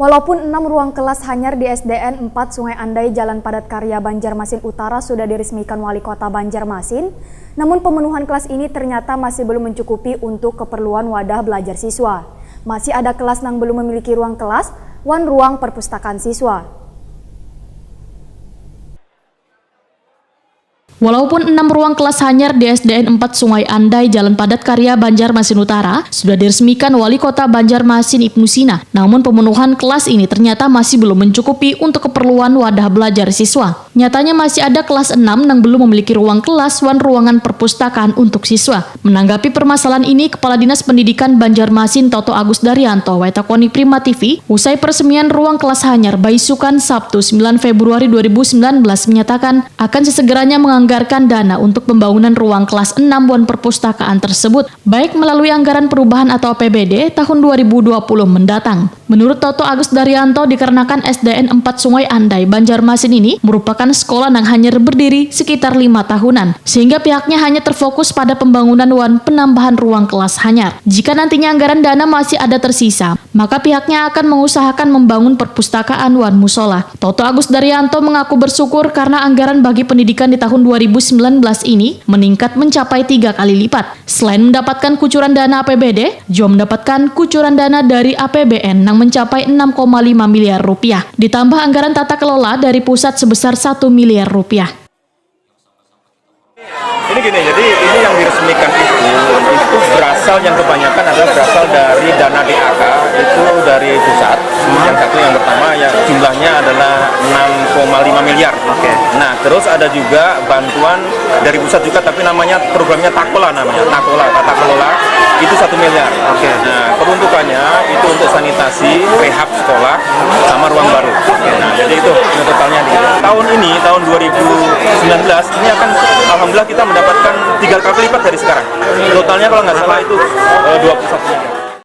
Walaupun 6 ruang kelas hanyar di SDN 4 Sungai Andai Jalan Padat Karya Banjarmasin Utara sudah diresmikan Wali Kota Banjarmasin, namun pemenuhan kelas ini ternyata masih belum mencukupi untuk keperluan wadah belajar siswa. Masih ada kelas yang belum memiliki ruang kelas, ruang perpustakaan siswa. Walaupun 6 ruang kelas hanyar di SDN 4 Sungai Andai Jalan Padat Karya Banjarmasin Utara sudah diresmikan Wali Kota Banjarmasin Ibnu Sina, namun pemenuhan kelas ini ternyata masih belum mencukupi untuk keperluan wadah belajar siswa. Nyatanya masih ada kelas 6 yang belum memiliki ruang kelas ruangan perpustakaan untuk siswa. Menanggapi permasalahan ini, Kepala Dinas Pendidikan Banjarmasin Toto Agus Daryanto Waitakoni Prima TV usai peresmian ruang kelas hanyar Baisukan Sabtu 9 Februari 2019 menyatakan akan sesegeranya menganggarkan dana untuk pembangunan ruang kelas 6 perpustakaan tersebut, baik melalui anggaran perubahan atau APBD tahun 2020 mendatang. Menurut Toto Agus Daryanto, dikarenakan SDN 4 Sungai Andai Banjarmasin ini merupakan sekolah yang hanya berdiri sekitar 5 tahunan, sehingga pihaknya hanya terfokus pada pembangunan penambahan ruang kelas hanyar. Jika nantinya anggaran dana masih ada tersisa, maka pihaknya akan mengusahakan membangun perpustakaan musola. Toto Agus Daryanto mengaku bersyukur karena anggaran bagi pendidikan di tahun 2019 ini meningkat mencapai 3 kali lipat. Selain mendapatkan kucuran dana APBD, juga mendapatkan kucuran dana dari APBN yang mencapai 6,5 miliar rupiah, ditambah anggaran tata kelola dari pusat sebesar 1 miliar rupiah. Ini gini, jadi ini yang diresmikan itu berasal, yang kebanyakan adalah berasal dari dana DAK, itu dari pusat. Yang satu, yang pertama ya jumlahnya adalah 6,5 miliar. Nah, terus ada juga bantuan dari pusat juga, tapi namanya programnya Takola, tata kelola, itu 1 miliar. Nah, peruntukannya itu untuk sanitasi, rehab sekolah, sama ruang baru. Nah, jadi itu totalnya. Tahun ini, tahun 2019, ini akan alhamdulillah kita mendapatkan 3 kali lipat dari sekarang. Totalnya kalau nggak salah itu 21 miliar.